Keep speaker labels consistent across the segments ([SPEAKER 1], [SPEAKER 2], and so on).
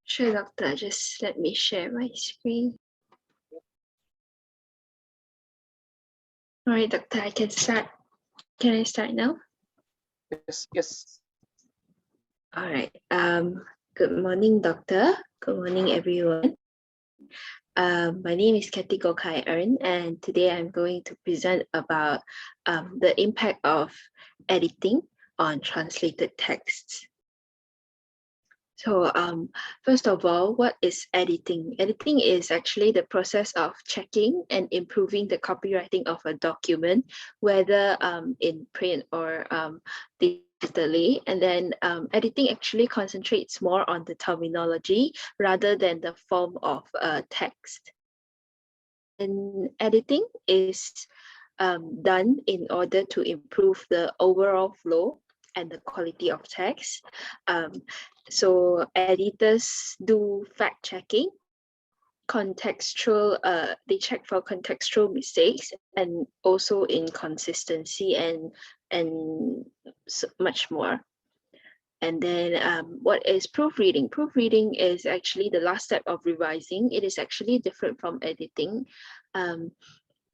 [SPEAKER 1] Sure, doctor. Just let me share my screen. All right, doctor, I can start. Can I start now?
[SPEAKER 2] Yes.
[SPEAKER 1] All right. Good morning, doctor. Good morning, everyone. My name is Kathy Gokai Ern, and today I'm going to present about the impact of editing on translated texts. So first of all, what is editing? Editing is actually the process of checking and improving the copywriting of a document, whether in print or digitally. And then editing actually concentrates more on the terminology rather than the form of text. And editing is done in order to improve the overall flow and the quality of text. So editors do fact checking, contextual, they check for contextual mistakes and also inconsistency and so much more. And then what is proofreading? Proofreading is actually the last step of revising. It is actually different from editing.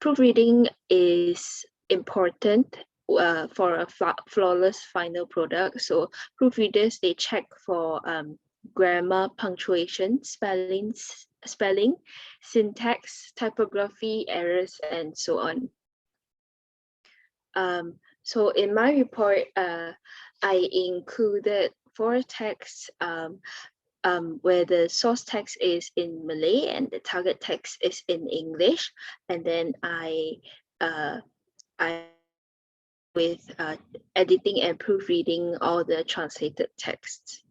[SPEAKER 1] Proofreading is important for a flawless final product. So proofreaders, they check for grammar, punctuation, spelling, syntax, typography, errors, and so on. So in my report, I included 4 texts where the source text is in Malay and the target text is in English, and then I with editing and proofreading all the translated texts.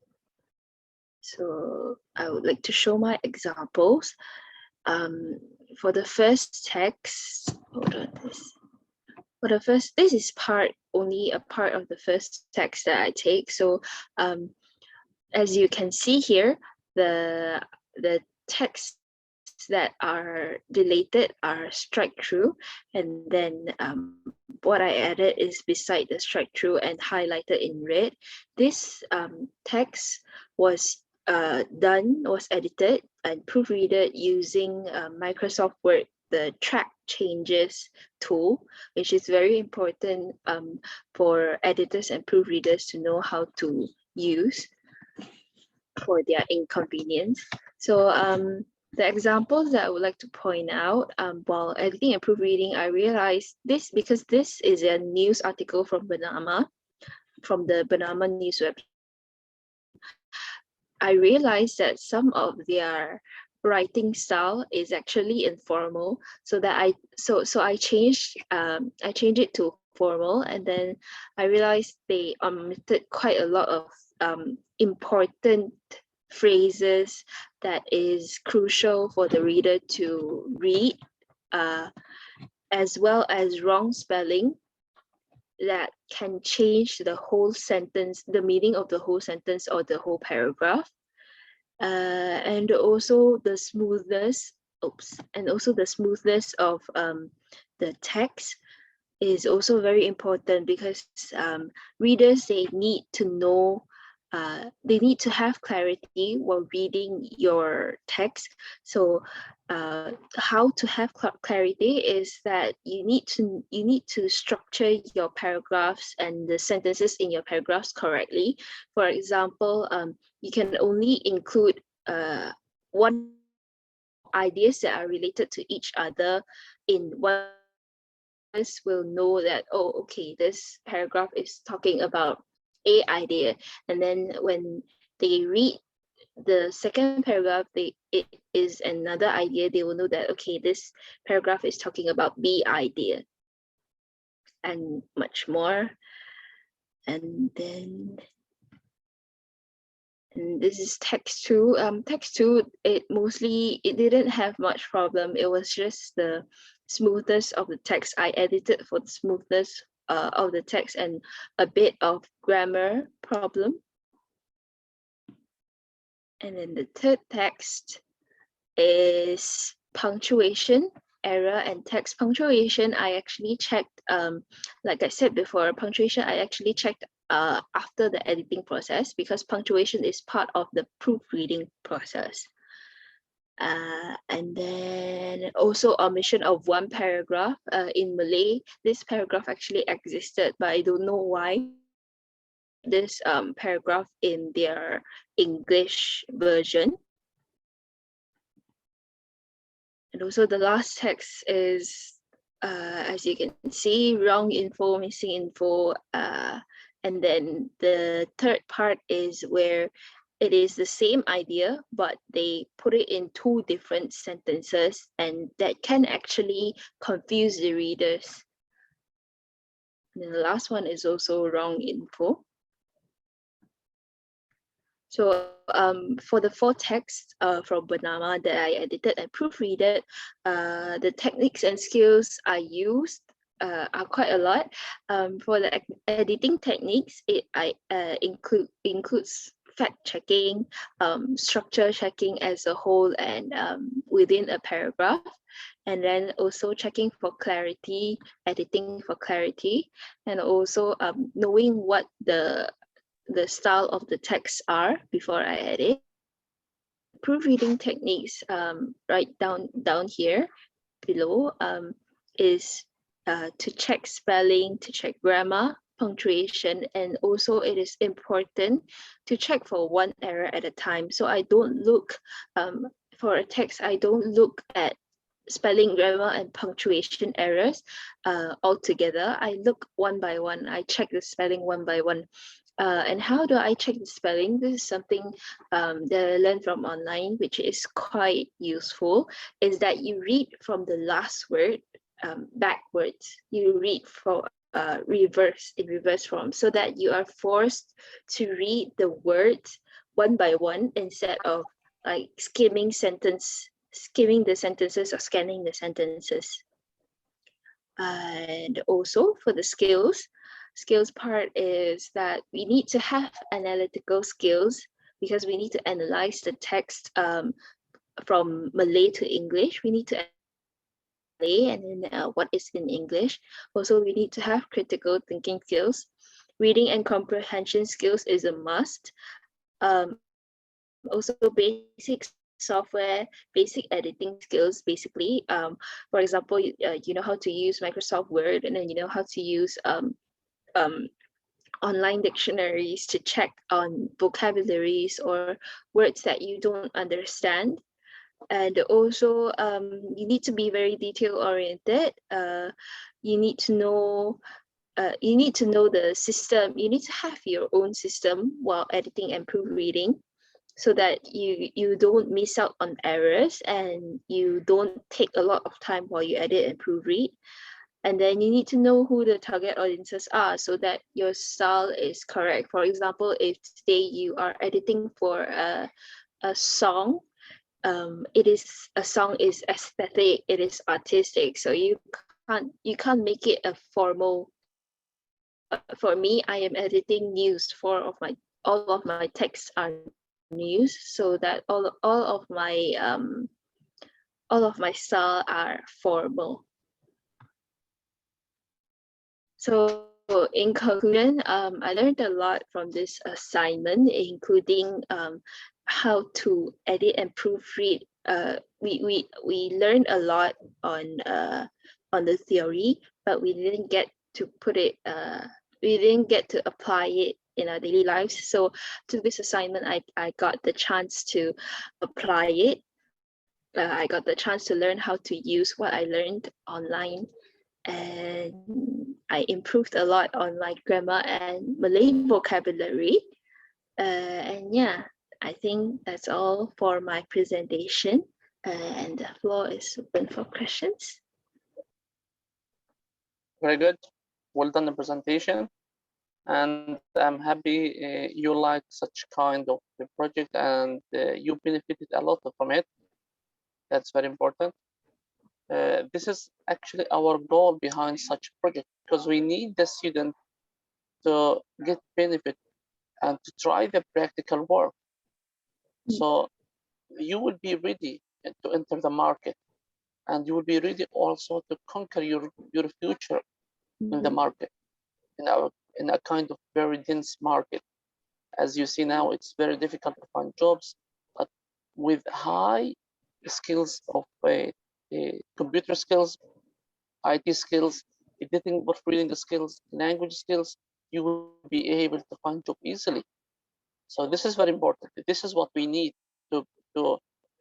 [SPEAKER 1] So I would like to show my examples. For the first text, hold on this. For the first, this is only a part of the first text that I take. So as you can see here, the texts that are deleted are strike through, and then what I added is beside the strike through and highlighted in red. This text was edited and proofreaded using Microsoft Word, the track changes tool, which is very important for editors and proofreaders to know how to use for their inconvenience. So the examples that I would like to point out while editing and proofreading, I realized this because this is a news article from Bernama, from the Bernama news website. I realized that some of their writing style is actually informal, so that I changed it to formal, and then I realized they omitted quite a lot of important phrases that is crucial for the reader to read, as well as wrong spelling that can change the whole sentence, the meaning of the whole sentence or the whole paragraph. And also the smoothness, of the text is also very important, because readers, they need to know, they need to have clarity while reading your text. So how to have clarity is that you need to structure your paragraphs and the sentences in your paragraphs correctly. For example, you can only include one ideas that are related to each other in one. Will know that, oh, okay, this paragraph is talking about a idea, and then when they read the second paragraph, it is another idea, they will know that, okay, this paragraph is talking about B idea, and much more. And then this is text 2. Text 2, it didn't have much problem. It was just the smoothness of the text. I edited for the smoothness of the text and a bit of grammar problem. And then the third text is punctuation error and text. Punctuation, I actually checked, like I said before, punctuation, I actually checked after the editing process, because punctuation is part of the proofreading process. And then also omission of one paragraph. In Malay, this paragraph actually existed, but I don't know why this paragraph in their English version. And also the last text is, as you can see, wrong info, missing info. And then the third part is where it is the same idea, but they put it in two different sentences, and that can actually confuse the readers. And then the last one is also wrong info. So for the 4 texts from Bernama that I edited and proofreaded, the techniques and skills I used are quite a lot. For the editing techniques, it includes fact checking, structure checking as a whole, and within a paragraph, and then also checking for clarity, editing for clarity, and also knowing what the style of the text are before I edit. Proofreading techniques, right down here below, is to check spelling, to check grammar, punctuation, and also it is important to check for one error at a time. So I don't look, for a text, I don't look at spelling, grammar, and punctuation errors altogether. I look one by one. I check the spelling one by one. And how do I check the spelling? This is something that I learned from online, which is quite useful, is that you read from the last word backwards. You read for in reverse form, so that you are forced to read the words one by one instead of like skimming the sentences or scanning the sentences. And also for the skills part is that we need to have analytical skills, because we need to analyze the text from Malay to English. We need to Malay and then what is in English. Also, we need to have critical thinking skills. Reading and comprehension skills is a must. Also basic software, basic editing skills, basically. For example, you know how to use Microsoft Word, and then you know how to use online dictionaries to check on vocabularies or words that you don't understand. And also you need to be very detail oriented. You need to know the system. You need to have your own system while editing and proofreading, so that you don't miss out on errors and you don't take a lot of time while you edit and proofread. And then you need to know who the target audiences are, so that your style is correct. For example, if today you are editing for a song, a song is aesthetic, it is artistic, so you can't make it a formal. For me, I am editing news. All of my texts are news, so that all of my style are formal. So in conclusion, I learned a lot from this assignment, including how to edit and proofread. We learned a lot on the theory, but we didn't get to put it. We didn't get to apply it in our daily lives. So to this assignment, I got the chance to apply it. I got the chance to learn how to use what I learned online, and I improved a lot on my grammar and Malay vocabulary. And yeah, I think that's all for my presentation, and the floor is open for questions.
[SPEAKER 2] Very good. Well done the presentation. And I'm happy you like such kind of the project, and you benefited a lot from it. That's very important. This is actually our goal behind such project, because we need the student to get benefit and to try the practical work. So you will be ready to enter the market, and you will be ready also to conquer your future in the market, in our in a kind of very dense market. As you see now, it's very difficult to find jobs, but with high skills of computer skills, IT skills, editing, proofreading skills, language skills, you will be able to find job easily. So this is very important. This is what we need to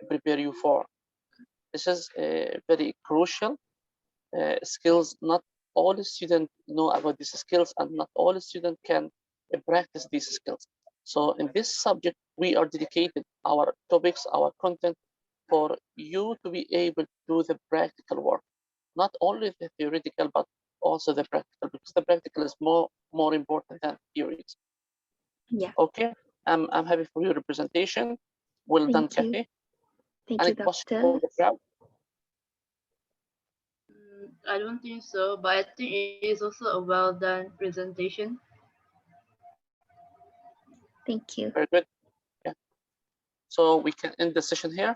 [SPEAKER 2] prepare you for. This is very crucial skills. Not all students know about these skills, and not all students can practice these skills. So in this subject, we are dedicated our topics, our content, for you to be able to do the practical work, not only the theoretical, but also the practical, because the practical is more important than theories.
[SPEAKER 1] Yeah.
[SPEAKER 2] Okay, I'm happy for your representation. Well done,
[SPEAKER 1] Thank you.
[SPEAKER 2] Kathy.
[SPEAKER 1] Thank
[SPEAKER 2] Any
[SPEAKER 1] you,
[SPEAKER 2] question
[SPEAKER 1] Doctor.
[SPEAKER 2] for the crowd?
[SPEAKER 3] I don't think so, but I think it is also a well done presentation.
[SPEAKER 1] Thank you.
[SPEAKER 2] Very good. Yeah. So we can end the session here.